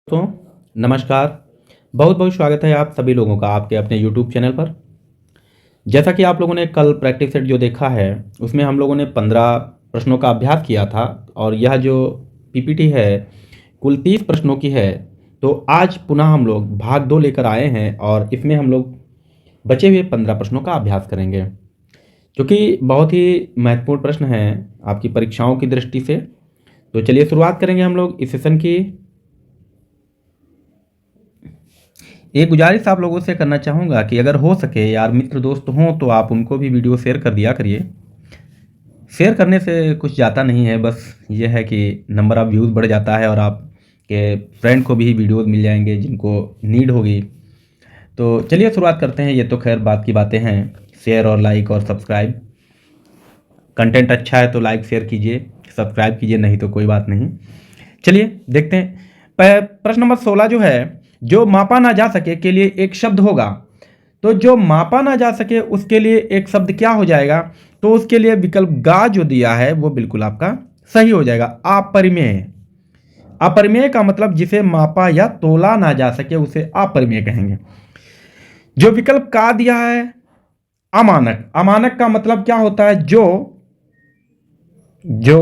दोस्तों नमस्कार। बहुत बहुत स्वागत है आप सभी लोगों का आपके अपने YouTube चैनल पर। जैसा कि आप लोगों ने कल प्रैक्टिस सेट जो देखा है उसमें हम लोगों ने 15 प्रश्नों का अभ्यास किया था और यह जो पीपीटी है कुल 30 प्रश्नों की है। तो आज पुनः हम लोग भाग 2 लेकर आए हैं और इसमें हम लोग बचे हुए 15 प्रश्नों का अभ्यास करेंगे, जो कि बहुत ही महत्वपूर्ण प्रश्न हैं आपकी परीक्षाओं की दृष्टि से। तो चलिए शुरुआत करेंगे हम लोग इस सेशन की। एक गुजारिश आप लोगों से करना चाहूँगा कि अगर हो सके यार मित्र दोस्त हों तो आप उनको भी वीडियो शेयर कर दिया करिए। शेयर करने से कुछ जाता नहीं है, बस ये है कि नंबर ऑफ़ व्यूज़ बढ़ जाता है और आपके फ्रेंड को भी वीडियोज़ मिल जाएंगे जिनको नीड होगी। तो चलिए शुरुआत करते हैं। ये तो खैर बात की बातें हैं, शेयर और लाइक और सब्सक्राइब। कंटेंट अच्छा है तो लाइक शेयर कीजिए, सब्सक्राइब कीजिए, नहीं तो कोई बात नहीं। चलिए देखते हैं। प्रश्न नंबर 16 जो है, जो मापा ना जा सके के लिए एक शब्द होगा। तो जो मापा ना जा सके उसके लिए एक शब्द क्या हो जाएगा? तो उसके लिए विकल्प गा जो दिया है वो बिल्कुल आपका सही हो जाएगा, अपरिमेय। अपरिमेय का मतलब जिसे मापा या तोला ना जा सके उसे अपरिमेय कहेंगे। जो विकल्प का दिया है अमानक। अमानक का मतलब क्या होता है? जो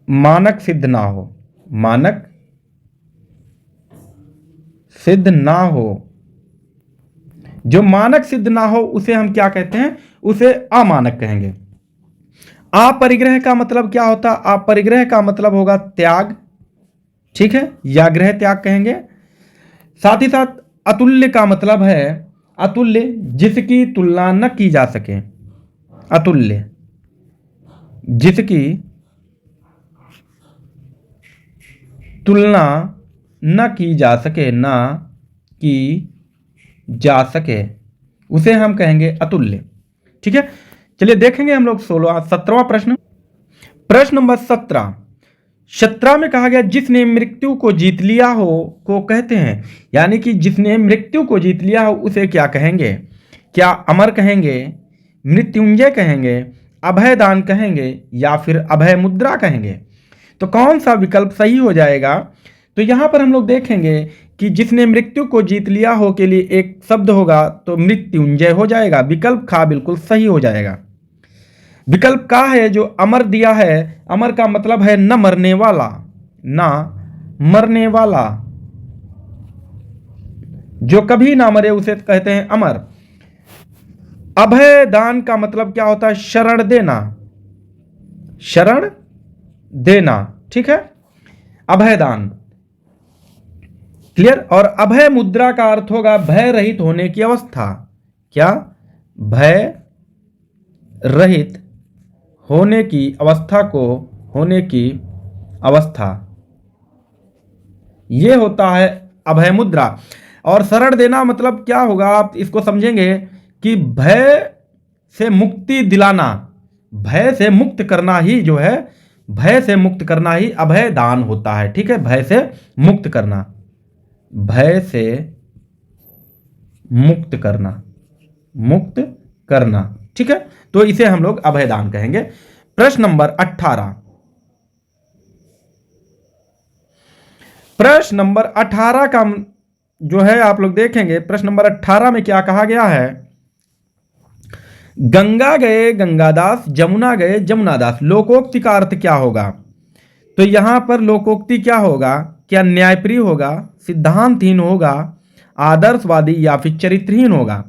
मानक सिद्ध ना हो, मानक सिद्ध ना हो, जो मानक सिद्ध ना हो उसे हम क्या कहते हैं? उसे अमानक कहेंगे। अपरिग्रह का मतलब क्या होता है? अपरिग्रह का मतलब होगा त्याग, ठीक है, या ग्रह त्याग कहेंगे। साथ ही साथ अतुल्य का मतलब है अतुल्य, जिसकी तुलना न की जा सके। अतुल्य, जिसकी तुलना न की जा सके, ना की जा सके, उसे हम कहेंगे अतुल्य। ठीक है, चलिए देखेंगे हम लोग 17वां प्रश्न। प्रश्न नंबर 17 में कहा गया जिसने मृत्यु को जीत लिया हो को कहते हैं, यानी कि जिसने मृत्यु को जीत लिया हो उसे क्या कहेंगे? क्या अमर कहेंगे, मृत्युंजय कहेंगे, अभयदान कहेंगे या फिर अभय मुद्रा कहेंगे? तो कौन सा विकल्प सही हो जाएगा? तो यहां पर हम लोग देखेंगे कि जिसने मृत्यु को जीत लिया हो के लिए एक शब्द होगा तो मृत्युंजय हो जाएगा। विकल्प खा बिल्कुल सही हो जाएगा। विकल्प का है जो अमर दिया है, अमर का मतलब है न मरने वाला, ना मरने वाला, जो कभी ना मरे उसे कहते हैं अमर। अभय दान का मतलब क्या होता है? शरण देना, शरण देना, ठीक है, अभय दान, क्लियर। और अभय मुद्रा का अर्थ होगा भय रहित होने की अवस्था। क्या? भय रहित होने की अवस्था को, होने की अवस्था, यह होता है अभय मुद्रा। और शरण देना मतलब क्या होगा? आप इसको समझेंगे कि भय से मुक्ति दिलाना, भय से मुक्त करना ही जो है, भय से मुक्त करना ही अभय दान होता है। ठीक है, भय से मुक्त करना, भय से मुक्त करना, मुक्त करना, ठीक है, तो इसे हम लोग अभय दान कहेंगे। प्रश्न नंबर 18। प्रश्न नंबर 18 का जो है आप लोग देखेंगे। प्रश्न नंबर 18 में क्या कहा गया है? गंगा गए गंगादास, जमुना गए जमुनादास, लोकोक्ति का अर्थ क्या होगा? तो यहां पर लोकोक्ति क्या होगा? क्या न्यायप्रिय होगा, सिद्धांतहीन होगा, आदर्शवादी या फिर चरित्रहीन होगा?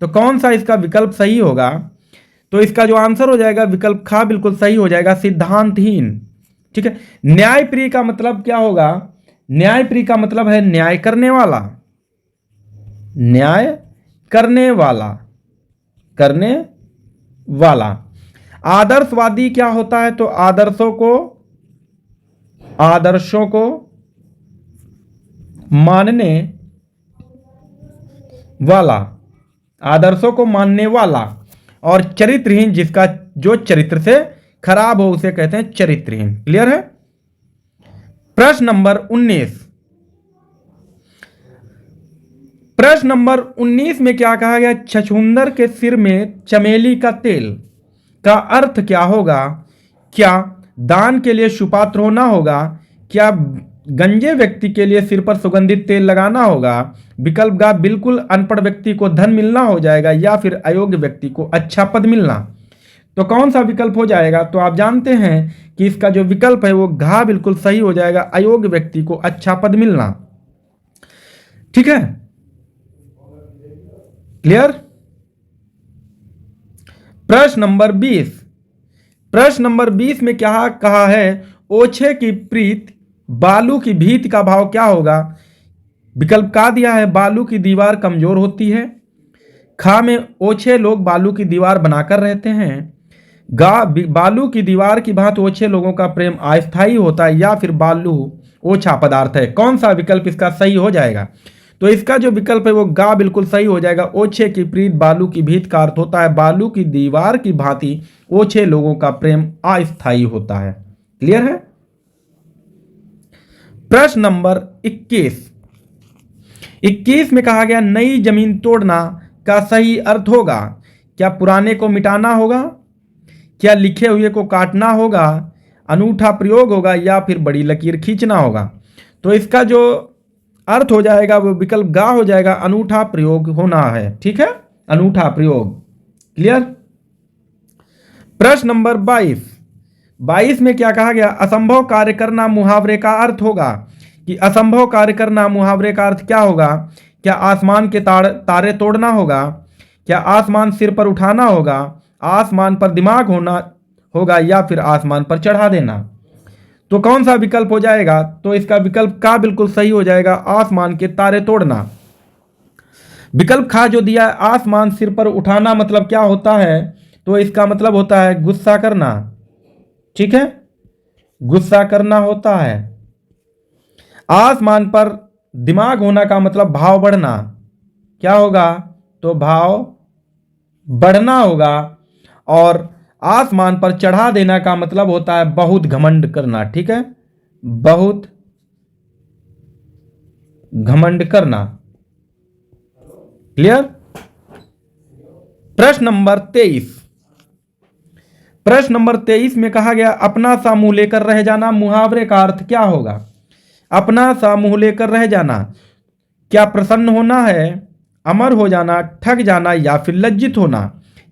तो कौन सा इसका विकल्प सही होगा? तो इसका जो आंसर हो जाएगा विकल्प खा बिल्कुल सही हो जाएगा, सिद्धांतहीन। ठीक है, न्यायप्रिय का मतलब क्या होगा? न्यायप्रिय का मतलब है न्याय करने वाला, न्याय करने वाला, करने वाला। आदर्शवादी क्या होता है? तो आदर्शों को मानने वाला, आदर्शों को मानने वाला। और चरित्रहीन, जिसका जो चरित्र से खराब हो उसे कहते हैं चरित्रहीन। क्लियर है? प्रश्न नंबर 19। प्रश्न नंबर 19 में क्या कहा गया? छछूंदर के सिर में चमेली का तेल का अर्थ क्या होगा? क्या दान के लिए सुपात्र होना होगा? क्या गंजे व्यक्ति के लिए सिर पर सुगंधित तेल लगाना होगा। विकल्प ग, बिल्कुल अनपढ़ व्यक्ति को धन मिलना हो जाएगा, या फिर अयोग्य व्यक्ति को अच्छा पद मिलना। तो कौन सा विकल्प हो जाएगा? तो आप जानते हैं कि इसका जो विकल्प है वो घ बिल्कुल सही हो जाएगा, अयोग्य व्यक्ति को अच्छा पद मिलना। ठीक है, क्लियर। प्रश्न नंबर 20। प्रश्न नंबर 20 में क्या कहा है? ओछे की प्रीत बालू की भीत का भाव क्या होगा? विकल्प का दिया है, बालू की दीवार कमजोर होती है। खा में ओछे लोग बालू की दीवार बनाकर रहते हैं। गा, बालू की दीवार की भांति ओछे लोगों का प्रेम अस्थायी होता है, या फिर बालू ओछा पदार्थ है। कौन सा विकल्प इसका सही हो जाएगा? तो इसका जो विकल्प है वो गा बिल्कुल सही हो जाएगा। ओछे की प्रीत बालू की भीत का अर्थ होता है बालू की दीवार की भांति ओछे लोगों का प्रेम अस्थायी होता है। क्लियर है। प्रश्न नंबर 21। 21 में कहा गया नई जमीन तोड़ना का सही अर्थ होगा। क्या पुराने को मिटाना होगा, क्या लिखे हुए को काटना होगा, अनूठा प्रयोग होगा, या फिर बड़ी लकीर खींचना होगा? तो इसका जो अर्थ हो जाएगा वो विकल्प गा हो जाएगा, अनूठा प्रयोग होना है। ठीक है, अनूठा प्रयोग। क्लियर। प्रश्न नंबर 22। 22 में क्या कहा गया? असंभव कार्य करना मुहावरे का अर्थ होगा। कि असंभव कार्य करना मुहावरे का अर्थ क्या होगा? क्या आसमान के तारे तोड़ना होगा, क्या आसमान सिर पर उठाना होगा, आसमान पर दिमाग होना होगा, या फिर आसमान पर चढ़ा देना? तो कौन सा विकल्प हो जाएगा? तो इसका विकल्प का बिल्कुल सही हो जाएगा, आसमान के तारे तोड़ना। विकल्प खा जो दिया है, आसमान सिर पर उठाना, मतलब क्या होता है? तो इसका मतलब होता है गुस्सा करना। ठीक है, गुस्सा करना होता है। आसमान पर दिमाग होना का मतलब भाव बढ़ना। क्या होगा? तो भाव बढ़ना होगा। और आसमान पर चढ़ा देना का मतलब होता है बहुत घमंड करना। ठीक है, बहुत घमंड करना। क्लियर। प्रश्न नंबर 23। प्रश्न नंबर 23 में कहा गया अपना सा मुंह लेकर रह जाना मुहावरे का अर्थ क्या होगा? अपना सा मुंह लेकर रह जाना, क्या प्रसन्न होना है, अमर हो जाना, ठग जाना, या फिर लज्जित होना?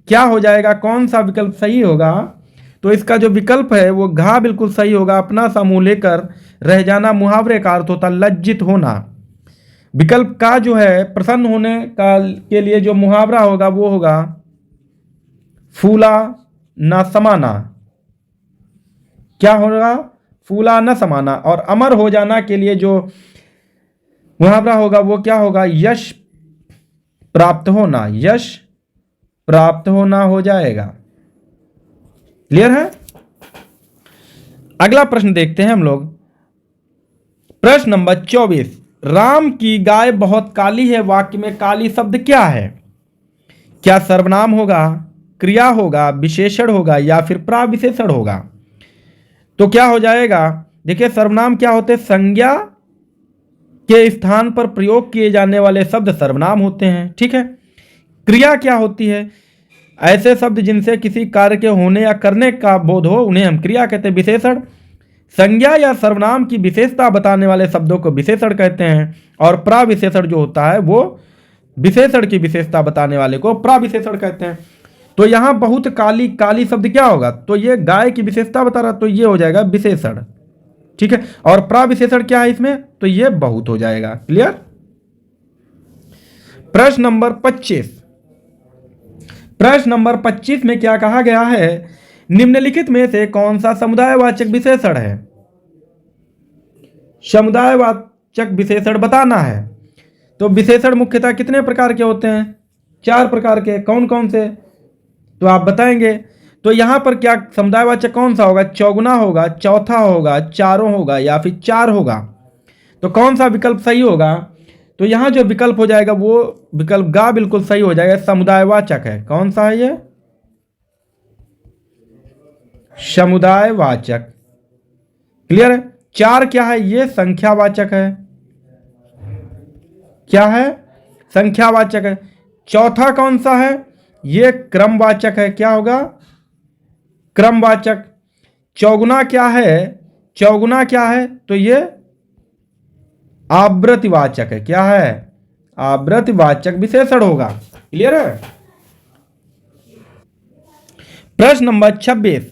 क्या हो जाएगा? कौन सा विकल्प सही होगा? तो इसका जो विकल्प है वो घा बिल्कुल सही होगा। अपना सा मुंह लेकर रह जाना मुहावरे का अर्थ होता लज्जित होना। विकल्प का जो है प्रसन्न होने का के लिए जो मुहावरा होगा वो होगा फूला न समाना। क्या होगा? फूला न समाना। और अमर हो जाना के लिए जो मुहावरा होगा वो क्या होगा? यश प्राप्त होना। यश प्राप्त होना हो जाएगा। क्लियर है। अगला प्रश्न देखते हैं हम लोग। प्रश्न नंबर 24। राम की गाय बहुत काली है, वाक्य में काली शब्द क्या है? क्या सर्वनाम होगा, क्रिया होगा, विशेषण होगा, या फिर प्राविशेषण होगा? तो क्या हो जाएगा? देखिए, सर्वनाम क्या होते हैं? संज्ञा के स्थान पर प्रयोग किए जाने वाले शब्द सर्वनाम होते हैं। ठीक है। क्रिया क्या होती है? ऐसे शब्द जिनसे किसी कार्य के होने या करने का बोध हो उन्हें हम क्रिया कहते हैं। विशेषण संज्ञा या सर्वनाम की विशेषता बताने वाले शब्दों को विशेषण कहते हैं। और प्राविशेषण जो होता है वो विशेषण की विशेषता बताने वाले को प्राविशेषण कहते हैं। तो यहां बहुत काली, काली शब्द क्या होगा? तो ये गाय की विशेषता बता रहा, तो ये हो जाएगा विशेषण। ठीक है। और प्राविशेषण क्या है इसमें? तो ये बहुत हो जाएगा। क्लियर। प्रश्न नंबर 25। प्रश्न नंबर 25 में क्या कहा गया है? निम्नलिखित में से कौन सा समुदायवाचक विशेषण है? समुदायवाचक विशेषण बताना है। तो विशेषण मुख्यतः कितने प्रकार के होते हैं? 4 प्रकार के। कौन कौन से? तो आप बताएंगे। तो यहां पर क्या समुदायवाचक कौन सा होगा? चौगुना होगा, चौथा होगा, चारों होगा, या फिर 4 होगा? तो कौन सा विकल्प सही होगा? तो यहां जो विकल्प हो जाएगा वो विकल्प गा बिल्कुल सही हो जाएगा, समुदायवाचक है। कौन सा है ये? समुदायवाचक। क्लियर है। 4 क्या है? ये संख्यावाचक है। क्या है? संख्यावाचक है। चौथा कौन सा है? ये क्रमवाचक है। क्या होगा? क्रमवाचक। चौगुना क्या है? चौगुना क्या है? तो ये आवर्तवाचक है। क्या है? आवर्तवाचक विशेषण होगा। क्लियर है? प्रश्न नंबर 26,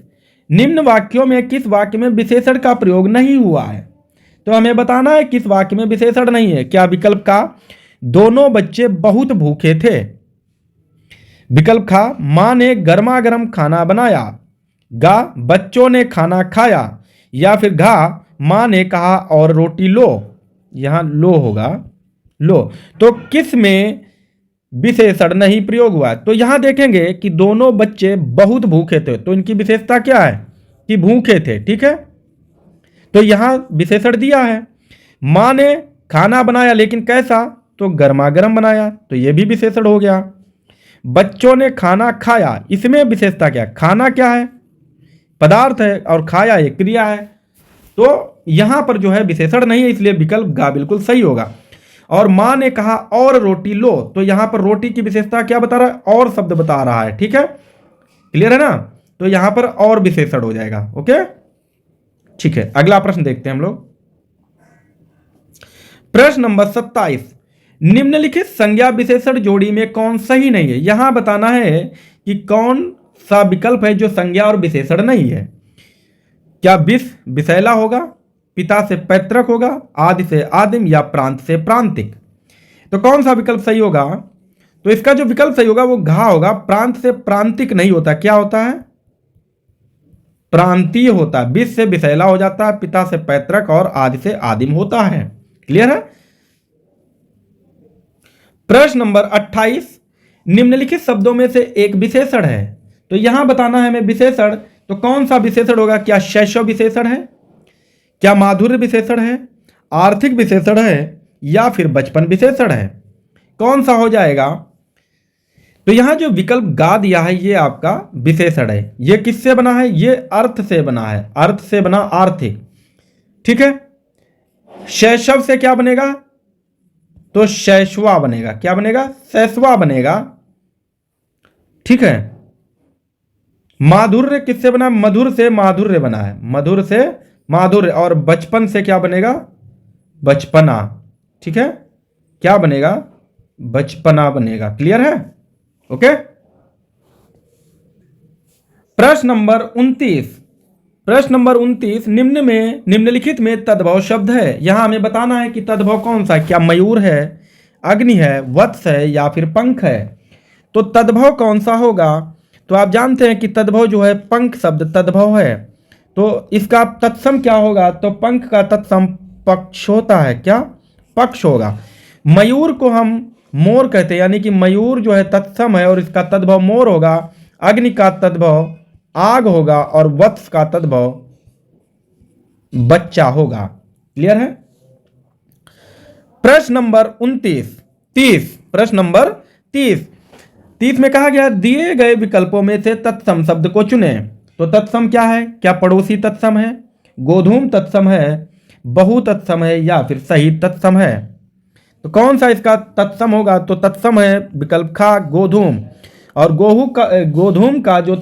निम्न वाक्यों में किस वाक्य में विशेषण का प्रयोग नहीं हुआ है? तो हमें बताना है किस वाक्य में विशेषण नहीं है। क्या विकल्प का दोनों बच्चे बहुत भूखे थे, विकल्प खा मां ने गर्मा गर्म खाना बनाया, गा बच्चों ने खाना खाया, या फिर घा मां ने कहा और रोटी लो। यहां लो होगा, लो। तो किस में विशेषण नहीं प्रयोग हुआ? तो यहां देखेंगे कि दोनों बच्चे बहुत भूखे थे, तो इनकी विशेषता क्या है कि भूखे थे। ठीक है, तो यहां विशेषण दिया है। मां ने खाना बनाया, लेकिन कैसा? तो गर्मा गर्म बनाया, तो यह भी विशेषण हो गया। बच्चों ने खाना खाया, इसमें विशेषता क्या? खाना क्या है? पदार्थ है, और खाया एक क्रिया है। तो यहां पर जो है विशेषण नहीं है, इसलिए विकल्प गा बिल्कुल सही होगा। और मां ने कहा और रोटी लो, तो यहां पर रोटी की विशेषता क्या बता रहा है? और शब्द बता रहा है। ठीक है, क्लियर है ना? तो यहां पर और विशेषण हो जाएगा। ओके, ठीक है। अगला प्रश्न देखते हैं हम लोग। प्रश्न नंबर 27, निम्नलिखित संज्ञा विशेषण जोड़ी में कौन सही नहीं है? यहां बताना है कि कौन सा विकल्प है जो संज्ञा और विशेषण नहीं है। क्या विष विषैला होगा, पिता से पैतृक होगा, आदि से आदिम, या प्रांत से प्रांतिक? तो कौन सा विकल्प सही होगा? तो इसका जो विकल्प सही होगा वो घा होगा। प्रांत से प्रांतिक नहीं होता। क्या होता है? प्रांतीय होता है। विष से विषैला हो जाता है, पिता से पैतृक और आदि से आदिम होता है। क्लियर है? प्रश्न नंबर 28, निम्नलिखित शब्दों में से एक विशेषण है। तो यहां बताना है हमें विशेषण, तो कौन सा विशेषण होगा? क्या शैशव विशेषण है, क्या माधुर्य विशेषण है, आर्थिक विशेषण है, या फिर बचपन विशेषण है? कौन सा हो जाएगा? तो यहां जो विकल्प गा दिया है ये आपका विशेषण है। ये किससे बना है? ये अर्थ से बना है। अर्थ से बना आर्थिक। ठीक है, शैशव से क्या बनेगा? तो शैशवा बनेगा। क्या बनेगा? शैशवा बनेगा। ठीक है, माधुर्य किससे बना? मधुर से माधुर्य बना है। मधुर से माधुर्य। और बचपन से क्या बनेगा? बचपना। ठीक है, क्या बनेगा? बचपना बनेगा। क्लियर है? ओके। प्रश्न नंबर 29, प्रश्न नंबर 29, निम्नलिखित में तद्भव शब्द है। यहां हमें बताना है कि तद्भव कौन सा है। क्या मयूर है, अग्नि है, वत्स है, या फिर पंख है? तो तद्भव कौन सा होगा? तो आप जानते हैं कि तद्भव जो है पंख शब्द तद्भव है। तो इसका तत्सम क्या होगा? तो पंख का तत्सम पक्ष होता है। क्या? पक्ष होगा। मयूर को हम मोर कहते हैं, यानी कि मयूर जो है तत्सम है और इसका तद्भव मोर होगा। अग्नि का तद्भव आग होगा, और वत्स का तद्भव बच्चा होगा। क्लियर है? प्रश्न नंबर 30, प्रश्न नंबर 30 में कहा गया दिए गए विकल्पों में से तत्सम शब्द को चुने। तो तत्सम क्या है? क्या पड़ोसी तत्सम है, गोधूम तत्सम है, बहु तत्सम है, या फिर सही तत्सम है? तो कौन सा इसका तत्सम होगा? तो तत्सम है विकल्प खा गोधूम। और गोधूम का जो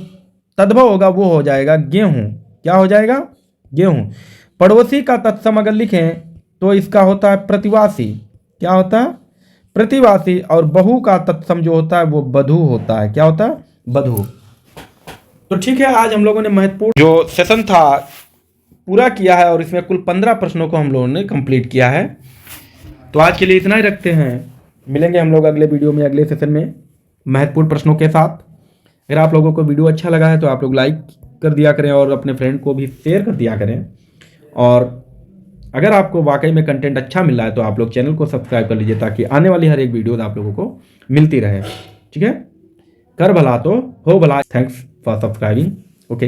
तद्भव होगा वो हो जाएगा गेहूं। क्या हो जाएगा? गेहूं। पड़ोसी का तत्सम अगर लिखें तो इसका होता है प्रतिवासी। क्या होता है? प्रतिवासी। और बहु का तत्सम जो होता है वो बधू होता है। क्या होता है? बधू। तो ठीक है, आज हम लोगों ने महत्वपूर्ण जो सेशन था पूरा किया है, और इसमें कुल 15 प्रश्नों को हम लोगों ने कंप्लीट किया है। तो आज के लिए इतना ही रखते हैं। मिलेंगे हम लोग अगले वीडियो में, अगले सेशन में महत्वपूर्ण प्रश्नों के साथ। अगर आप लोगों को वीडियो अच्छा लगा है तो आप लोग लाइक कर दिया करें और अपने फ्रेंड को भी शेयर कर दिया करें। और अगर आपको वाकई में कंटेंट अच्छा मिल रहा है तो आप लोग चैनल को सब्सक्राइब कर लीजिए, ताकि आने वाली हर एक वीडियो आप लोगों को मिलती रहे। ठीक है, कर भला तो हो भला। Thanks for subscribing. ओके।